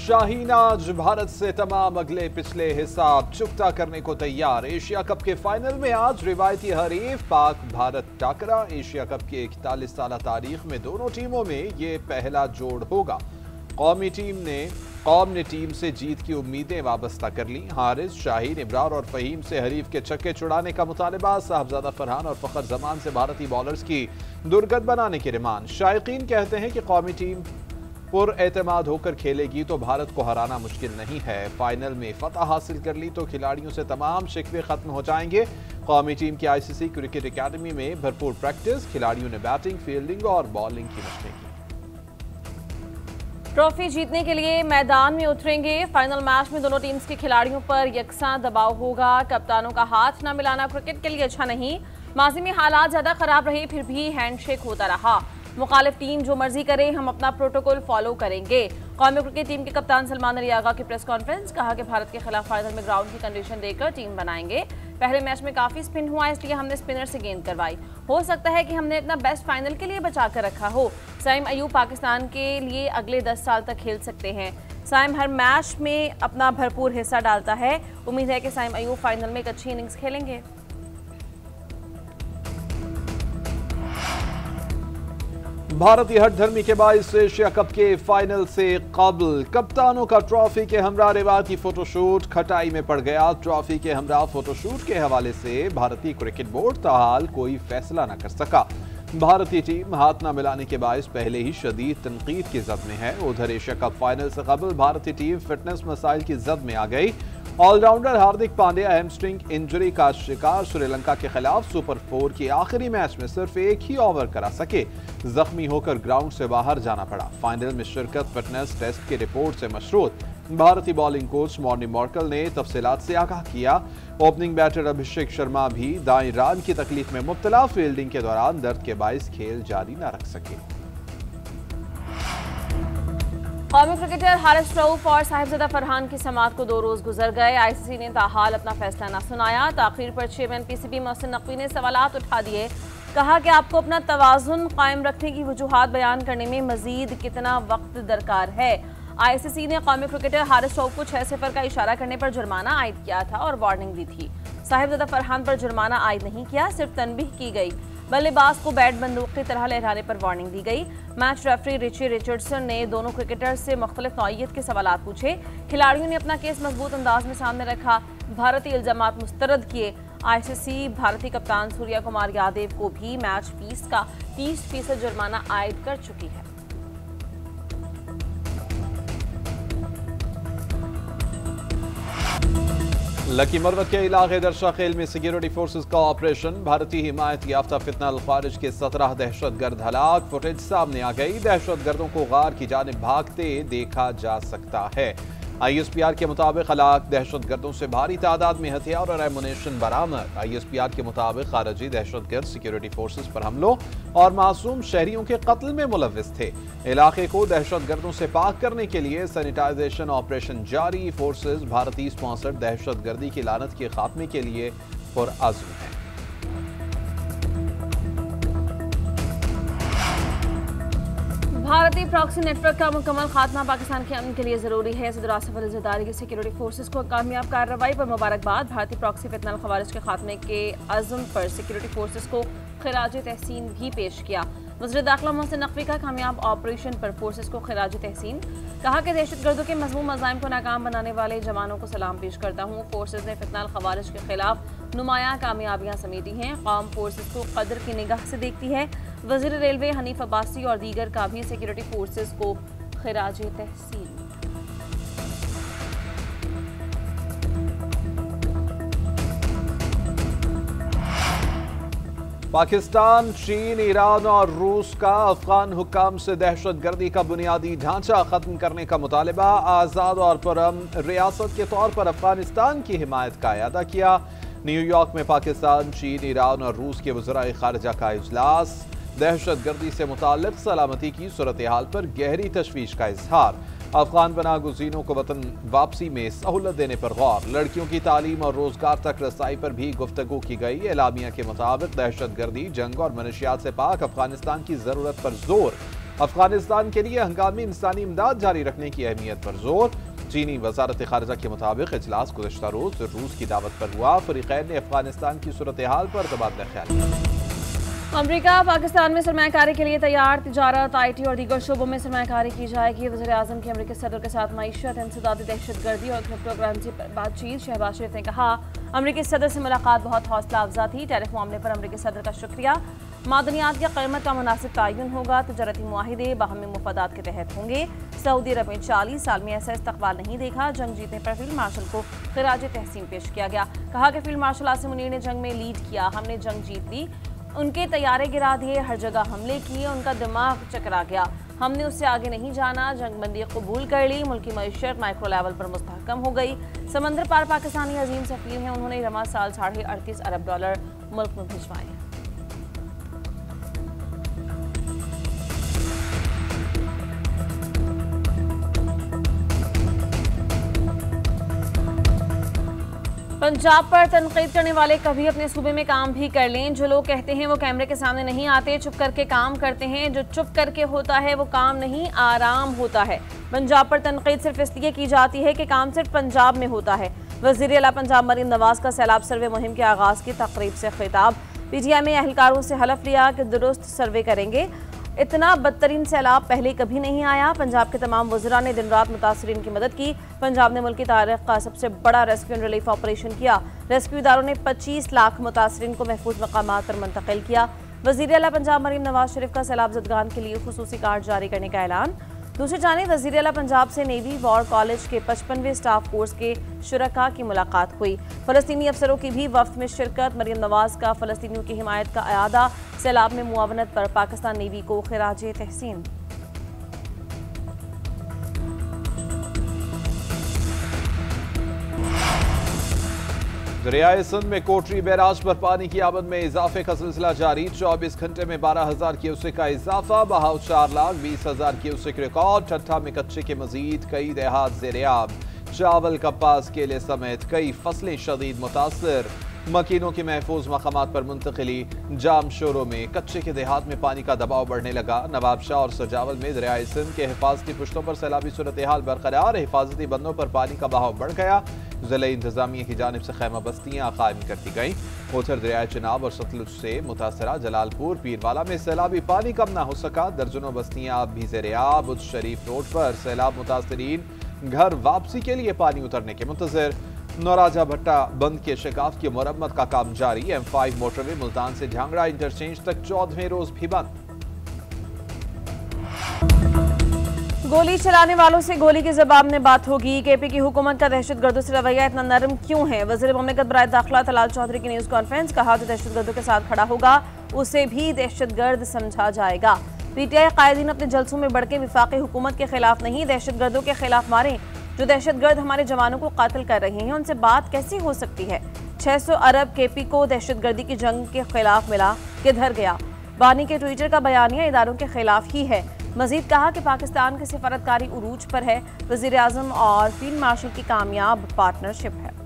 शाहीन आज भारत से तमाम अगले पिछले हिसाब चुकता करने को तैयार। एशिया कप के फाइनल में आज रिवायती हरीफ पाक भारत टाकरा। एशिया कप की 41 साल तारीख में दोनों टीमों में ये पहला जोड़ होगा। कौम ने टीम से जीत की उम्मीदें वाबस्ता कर ली। हारिस, शाहीन, इब्रार और फहीम से हरीफ के छक्के छुड़ाने का मुतालबा। साहबजादा फरहान और फखर जमान से भारतीय बॉलर्स की दुर्गत बनाने की डिमांड। शायकीन कहते हैं कि कौमी टीम पुरएतमाद होकर खेलेगी तो भारत को हराना मुश्किल नहीं है। फाइनल में फतह हासिल कर ली तो खिलाड़ियों से तमाम शिकवे खत्म हो जाएंगे। कौमी टीम की आईसीसी क्रिकेट एकेडमी में भरपूर प्रैक्टिस। खिलाड़ियों ने बैटिंग, फील्डिंग और बॉलिंग की मशकें की। ट्रॉफी जीतने के लिए मैदान में उतरेंगे। फाइनल मैच में दोनों टीम्स के खिलाड़ियों पर यकसा दबाव होगा। कप्तानों का हाथ न मिलाना क्रिकेट के लिए अच्छा नहीं। माजी में हालात ज्यादा खराब रहे फिर भी हैंडशेक होता रहा। मुखालिफ टीम जो मर्जी करे, हम अपना प्रोटोकॉल फॉलो करेंगे। कौमी क्रिकेट टीम के कप्तान सलमान अली आगा की प्रेस कॉन्फ्रेंस। कहा कि भारत के खिलाफ फाइनल में ग्राउंड की कंडीशन देकर टीम बनाएंगे। पहले मैच में काफी स्पिन हुआ, इसलिए हमने स्पिनर से गेंद करवाई। हो सकता है कि हमने अपना बेस्ट फाइनल के लिए बचा कर रखा हो। साइम अयूब पाकिस्तान के लिए अगले 10 साल तक खेल सकते हैं। साइम हर मैच में अपना भरपूर हिस्सा डालता है। उम्मीद है कि साइम अयूब फाइनल में एक अच्छी इनिंग्स खेलेंगे। भारतीय हठधर्मी के बाइस एशिया कप के फाइनल से कबल कप्तानों का ट्रॉफी के हमरा रिवायती फोटोशूट खटाई में पड़ गया। ट्रॉफी के हमरा फोटोशूट के हवाले से भारतीय क्रिकेट बोर्ड ताहाल कोई फैसला न कर सका। भारतीय टीम हाथ न मिलाने के बाइस पहले ही शदीद तनकीद की जद में है। उधर एशिया कप फाइनल से कबल भारतीय टीम फिटनेस मसाइल की जद में आ गई। Allrounder Hardik Pandya hamstring injury का शिकार। श्रीलंका के खिलाफ सुपर 4 के आखिरी मैच में सिर्फ एक ही ओवर करा सके। जख्मी होकर ग्राउंड से बाहर जाना पड़ा। फाइनल में शिरकत फिटनेस टेस्ट की रिपोर्ट से मशरूत। भारतीय बॉलिंग कोच मॉर्नी मॉर्कल ने तफसीलात से आगाह किया। ओपनिंग बैटर अभिषेक शर्मा भी दाएं रान की तकलीफ में मुब्तला। फील्डिंग के दौरान दर्द के बाइस खेल जारी न रख सके। कौमी क्रिकेटर हारिस रऊफ और साहिबजादा फरहान की समाअत को 2 रोज गुजर गए। आईसीसी ने ताहाल अपना फैसला न सुनाया। ताखीर पर चेयरमैन पीसीबी मोहसिन नकवी ने सवालात उठा दिए। कहा कि आपको अपना तवाजुन कायम रखने की वजूहात बयान करने में मजीद कितना वक्त दरकार है। आईसीसी ने कौमी क्रिकेटर हारिस रऊफ को 6 सिफर का इशारा करने पर जुर्माना आयद किया था और वार्निंग दी थी। साहिबजादा फरहान पर जुर्माना आयद नहीं किया, सिर्फ तनबीह की गई। बल्लेबाज को बैट बंदूक की तरह लहराने पर वार्निंग दी गई। मैच रेफरी रिची रिचर्डसन ने दोनों क्रिकेटर्स से मुख्तलिफ नौइयत के सवालात पूछे। खिलाड़ियों ने अपना केस मजबूत अंदाज में सामने रखा। भारतीय इल्जामात मुस्तरद किए। आईसीसी भारतीय कप्तान सूर्या कुमार यादव को भी मैच फीस का 30% जुर्माना आयद कर चुकी है। लकी मरवत के इलाके दरशा खेल में सिक्योरिटी फोर्सेस का ऑपरेशन। भारतीय हिमायत याफ्ता फितना अल खारिज के 17 दहशतगर्द हलाक। फुटेज सामने आ गई। दहशतगर्दों को गार की जानिब भागते देखा जा सकता है। आईएसपीआर के मुताबिक हलाक दहशतगर्दों से भारी तादाद में हथियार और एमुनेशन बरामद। आईएसपीआर के मुताबिक खारजी दहशतगर्द सिक्योरिटी फोर्सेस पर हमलों और मासूम शहरियों के कत्ल में मुलव्विस थे। इलाके को दहशतगर्दों से पाक करने के लिए सैनिटाइजेशन ऑपरेशन जारी। फोर्सेस भारतीय स्पॉन्सर्ड दहशतगर्दी की लानत के खात्मे के लिए पुरअज़्म है। भारतीय प्रॉक्सी नेटवर्क का मुकम्मल खात्मा पाकिस्तान के अमन के लिए जरूरी है। सदर आसिफ अली ज़रदारी की सिक्योरिटी फोर्सेस को कामयाब कार्रवाई पर मुबारकबाद। भारतीय प्रॉक्सी फितना खवारिज के खात्मे के अज़्म पर सिक्योरिटी फोर्सेस को खिराज तहसीन भी पेश किया। वज़ीर दाखिला मोहसिन नकवी का कामयाब ऑपरेशन पर फोर्सेस को खिराज तहसीन। कहा कि दहशतगर्दों के मज़मूम मज़ाइम को नाकाम बनाने वाले जवानों को सलाम पेश करता हूँ। फोर्सेस ने फितना खवारिज के खिलाफ नुमायां कामयाबियां समेटी हैं। कौम फोर्सेस को कदर की निगाह से देखती है। वज़ीर रेलवे हनीफ अब्बासी और दीगर का भी सिक्योरिटी फोर्सेस को खिराज तहसीन। पाकिस्तान, चीन, ईरान और रूस का अफगान हुक्काम से दहशतगर्दी का बुनियादी ढांचा खत्म करने का मुतालबा। आज़ाद और पुरअमन रियासत के तौर पर अफगानिस्तान की हिमायत का अदा किया। न्यूयॉर्क में पाकिस्तान, चीन, ईरान और रूस के वज़राए खारजा का इजलास। दहशतगर्दी से मुताल्लिक़ सलामती की सूरत हाल पर गहरी तशवीश का इजहार। अफगान पनाहगज़ीनों को वतन वापसी में सहूलत देने पर गौर। लड़कियों की तालीम और रोजगार तक रसाई पर भी गुफ्तगू की गई। एलामिया के मुताबिक दहशतगर्दी, जंग और मनशियात से पाक अफगानिस्तान की जरूरत पर जोर। अफगानिस्तान के लिए हंगामी इंसानी इमदाद जारी रखने की अहमियत पर जोर। चीनी वजारत खारजा के मुताबिक इजलास गुज़श्ता रोज रूस की दावत पर हुआ। फरीकैन ने अफगानिस्तान की सूरत हाल पर तबादला ख्याल। अमरीका पाकिस्तान में सरमायाकारी के लिए तैयार। तिजारत, IT और दीगर शोबों में सरमायाकारी की जाएगी। वज़ीर आज़म की अमरीकी सदर के साथ मईशत, इंसदादी, दहशतगर्दी और क्रिप्टो करेंसी पर बातचीत। शहबाज शरीफ ने कहा, अमरीकी सदर से मुलाकात बहुत हौसला अफजा थी। टैरिफ मामले पर अमरीकी सदर का शुक्रिया। मादनियात की कीमत का मुनासिब तयन होगा। तजारती मुआहिदे बाहमी मुफादात के तहत होंगे। सऊदी अरब में 40 साल में ऐसा इस्तकबाल नहीं देखा। जंग जीतने पर फील्ड मार्शल को खिराज तहसीन पेश किया गया। कहा कि फील्ड मार्शल आसिम मुनीर ने जंग में लीड किया। हमने जंग जीत ली। उनके तैयारे गिरा दिए, हर जगह हमले किए, उनका दिमाग चकरा गया। हमने उससे आगे नहीं जाना। जंगबंदी कबूल कर ली। मुल्की मईशत माइक्रो लेवल पर मुस्तहकम हो गई। समंदर पार पाकिस्तानी अजीम सफीर हैं। उन्होंने रमा साल $38.5 अरब मुल्क में भिजवाए हैं। पंजाब पर तनकीद करने वाले कभी अपने सूबे में काम भी कर लें। जो लोग कहते हैं वो कैमरे के सामने नहीं आते, चुप करके काम करते हैं। जो चुप करके होता है वो काम नहीं, आराम होता है। पंजाब पर तनकीद सिर्फ इसलिए की जाती है कि काम सिर्फ पंजाब में होता है। वज़ीर आला पंजाब मरीम नवाज का सैलाब सर्वे मुहिम के आगाज़ की तकरीब से खिताब। PTI में अहलकारों से हलफ लिया कि दुरुस्त सर्वे करेंगे। इतना बदतरीन सैलाब पहले कभी नहीं आया। पंजाब के तमाम वज़रा ने दिन रात मुतासरीन की मदद की। पंजाब ने मुल्क की तारीख का सबसे बड़ा रेस्क्यू एंड रिलीफ ऑपरेशन किया। रेस्क्यू इदारों ने 25 लाख मुतासरीन को महफूज मकामात पर मुंतकिल किया। वज़ीर आला पंजाब मरीम नवाज शरीफ का सैलाब ज़दगान के लिए खुसूसी कार्ड जारी करने का ऐलान। दूसरी जानिब वज़ीर आला पंजाब से नेवी वॉर कॉलेज के 55वें स्टाफ कोर्स के शुरका की मुलाकात हुई। फ़लस्तीनी अफसरों की भी वफ्द में शिरकत। मरीम नवाज का फ़लस्तीनियों की हिमायत का अयादा। सैलाब में मुआवनत पर पाकिस्तान नेवी को खिराज तहसीन। दरियाए सिंध में कोटरी बैराज पर पानी की आमद में इजाफे का सिलसिला जारी। 24 घंटे में 12,000 क्यूसेक का इजाफा। बहाव 4,20,000 क्यूसेक रिकॉर्ड। ठट्ठा में कच्चे के मजीद कई देहात ज़ेर-ए-आब। चावल, कपास, केले समेत कई फसलें शदीद मुतासर। मकीनों की महफूज मकामात पर मुंतकिली। जाम शोरों में कच्चे के देहात में पानी का दबाव बढ़ने लगा। नवाब शाह और सजावल में दरियाए सिंध के हिफाजती पुश्तों पर सैलाबी सूरत हाल बरकरार। हिफाजती बंदों पर पानी का बहाव बढ़ गया। ज़िला इंतजामिया की जानिब से खैमा बस्तियाँ कायम कर दी गईं। उधर दरियाए चिनाब और सतलुज से मुतासरा जलालपुर पीरवाला में सैलाबी पानी कम न हो सका। दर्जनों बस्तियाँ अब भी ज़ेर-ए-आब। उस शरीफ रोड पर सैलाब मुतासरीन घर वापसी के लिए पानी उतरने के मुंतज़िर। नौराजा भट्टा बंद के शिकाफ की मरम्मत का काम जारी। M5 मोटरवे मुल्तान से झांगड़ा इंटरचेंज तक 14वें रोज भी बंद। गोली चलाने वालों से गोली के जवाब में बात होगी। KP की हुकूमत का दहशतगर्दों से रवैया इतना नरम क्यों है? वज़ीर मुमलिकत बराए दाखिला तलाल चौधरी की न्यूज़ कॉन्फ्रेंस। कहा, जो दहशतगर्दों के साथ खड़ा होगा उसे भी दहशतगर्द समझा जाएगा। PTI कायदीन अपने जलसों में बढ़ के विफाकी हुकूमत के खिलाफ नहीं, दहशतगर्दों के खिलाफ मारें। जो दहशतगर्द हमारे जवानों को कातिल कर रहे हैं उनसे बात कैसी हो सकती है? 600 अरब KP को दहशतगर्दी की जंग के खिलाफ मिला, किधर गया? बानी के ट्विटर का बयानिया इदारों के खिलाफ ही है। मजीद कहा कि पाकिस्तान की सिफारतकारी उरूज पर है। वज़ीर आज़म और फील्ड मार्शल की कामयाब पार्टनरशिप है।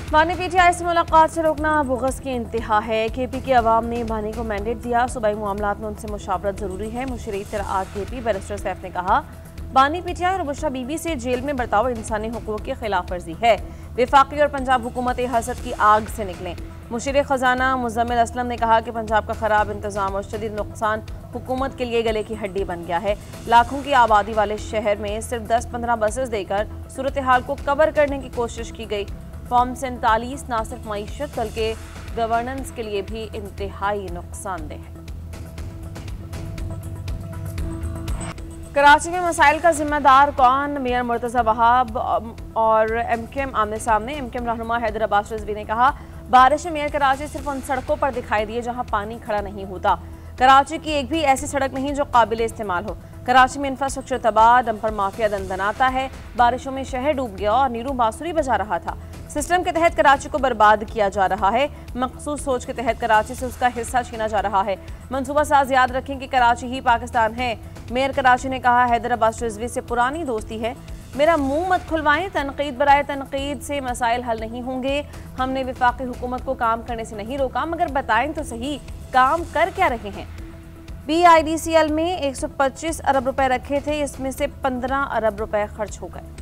बानी PTI से मुलाकात से रोकना बुग़्ज़ की इंतहा है। KP की अवाम ने बानी को मैंडेट दिया। सूबाई मामलात में उनसे मुशावरत जरूरी है। मुशीर इत्तलाआत KP बैरिस्टर सैफ ने कहा, बानी PTI और बुशरा बीबी से जेल में बर्ताव इंसानी हुकूक की खिलाफ वर्जी है। वफाकी और पंजाब हुकूमत हसद की आग से निकलें। मुशीर खजाना मुज़म्मिल असलम ने कहा कि पंजाब का खराब इंतजाम और शदीद नुकसान हुकूमत के लिए गले की हड्डी बन गया है। लाखों की आबादी वाले शहर में सिर्फ 10-15 बसेस देकर सूरत हाल को कवर करने की कोशिश की गई। फॉर्म 47 न सिर्फ मईशत बल्कि गवर्नेंस के लिए भी इंतहाई नुकसानदेह है। कराची में मसाइल का जिम्मेदार कौन? मेयर मुर्तज़ा वहाब और MKM आमने सामने। MKM रहनुमा हैदर अब्बास रिजवी ने कहा, बारिश में मेयर कराची सिर्फ उन सड़कों पर दिखाई दिए जहां पानी खड़ा नहीं होता। कराची की एक भी ऐसी सड़क नहीं जो काबिल इस्तेमाल हो। कराची में इंफ्रास्ट्रक्चर तबाह, डंपर माफिया दंदनाता है। बारिशों में शहर डूब गया और नीरू बांसुरी बजा रहा था। सिस्टम के तहत कराची को बर्बाद किया जा रहा है। मखसूस सोच के तहत कराची से उसका हिस्सा छीना जा रहा है। मंसूबा साज याद रखें कि कराची ही पाकिस्तान है। मेयर कराची ने कहा, हैदर अब्बास रिजवी से पुरानी दोस्ती है। मेरा मुंह मत खुलवाएं, तनकीद बराए तनकीद से मसाइल हल नहीं होंगे। हमने वफाकी हुकूमत को काम करने से नहीं रोका, मगर बताएं तो सही काम कर क्या रहे हैं। BIDCL में 125 अरब रुपए रखे थे, इसमें से 15 अरब रुपए खर्च हो गए।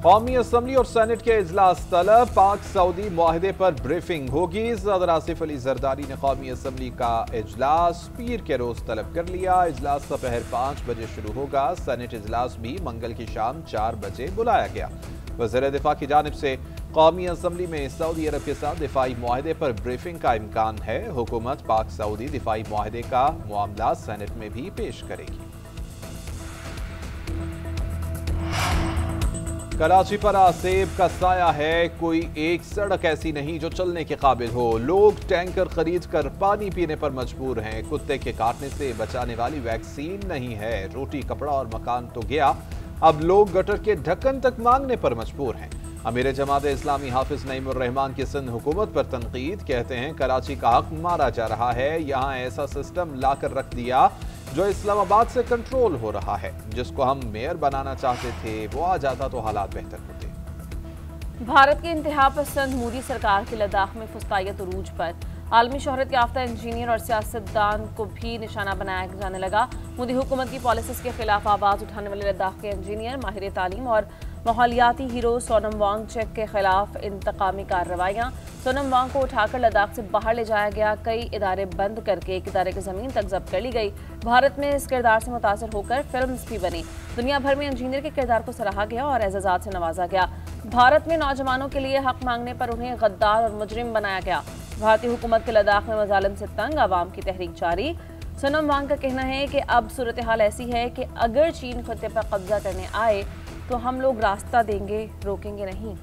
कौमी असम्बली और सेनेट के इजलास तलब, पाक सऊदी मुआहदे पर ब्रीफिंग होगी। सदर आसिफ अली जरदारी ने कौमी असम्बली का इजलास पीर के रोज तलब कर लिया। इजलास दोपहर 5 बजे शुरू होगा। सेनेट इजलास भी मंगल की शाम 4 बजे बुलाया गया। वज़ीर दिफा की जानिब से कौमी असम्बली में सऊदी अरब के साथ दिफाई मुआहदे पर ब्रीफिंग का इम्कान है। हुकूमत पाक सऊदी दिफाई मुआहदे का मामला सेनेट में भी पेश करेगी। कराची पर आसेब का साया है। कोई एक सड़क ऐसी नहीं जो चलने के काबिल हो। लोग टैंकर खरीद कर पानी पीने पर मजबूर हैं। कुत्ते के काटने से बचाने वाली वैक्सीन नहीं है। रोटी, कपड़ा और मकान तो गया, अब लोग गटर के ढक्कन तक मांगने पर मजबूर हैं। अमीर जमात इस्लामी हाफिज नईमुर रहमान की सिंध हुकूमत पर तनकीद, कहते हैं कराची का हक मारा जा रहा है। यहाँ ऐसा सिस्टम लाकर रख दिया जो इस्लामाबाद से कंट्रोल हो रहा है। जिसको हम मेयर बनाना चाहते थे वो आ जाता तो हालात बेहतर होते। भारत की इंतहा पसंद मोदी सरकार की लद्दाख में फुस्तायत उरूज पर। आलमी शोहरत याफ्ता इंजीनियर और सियासतदान को भी निशाना बनाया जाने लगा। मोदी हुकूमत की पॉलिसीज के खिलाफ आवाज उठाने वाले लद्दाख के इंजीनियर, माहिर तालीम और माहौलियाती हीरो सोनम वांगचुक के खिलाफ इंतकामी कार्रवाइयाँ। सोनम वांग को उठाकर लद्दाख से बाहर ले जाया गया। कई इदारे बंद करके एक इदारे की जमीन तक जब्त कर ली गई। भारत में इस किरदार से मुतासर होकर फिल्म्स भी बनी। दुनिया भर में इंजीनियर के किरदार को सराहा गया और एजाज़ात से नवाजा गया। भारत में नौजवानों के लिए हक मांगने पर उन्हें गद्दार और मुजरिम बनाया गया। भारतीय हुकूमत के लद्दाख में मजालिम से तंग आवाम की तहरीक जारी। सोनम वांग का कहना है कि अब सूरत हाल ऐसी है कि अगर चीन खत्ते पर कब्जा करने आए तो हम लोग रास्ता देंगे, रोकेंगे नहीं।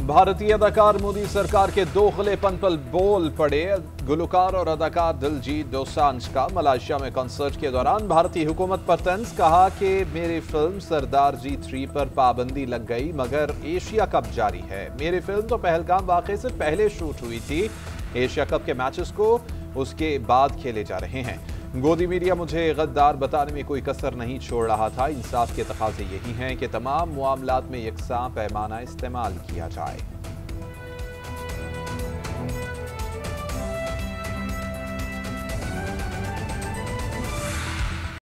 भारतीय अदाकार मोदी सरकार के दोगलेपन पर बोल पड़े। गुलकार और अदाकार दिलजीत दोसांझ का मलेशिया में कॉन्सर्ट के दौरान भारतीय हुकूमत पर तंज, कहा कि मेरी फिल्म सरदार जी 3 पर पाबंदी लग गई मगर एशिया कप जारी है। मेरी फिल्म तो पहलगाम वाक़े से पहले शूट हुई थी। एशिया कप के मैचेस को उसके बाद खेले जा रहे हैं। गोदी मीडिया मुझे गद्दार बताने में कोई कसर नहीं छोड़ रहा था। इंसाफ के तकाज़े यही हैं कि तमाम मामलात में यकसां पैमाना इस्तेमाल किया जाए।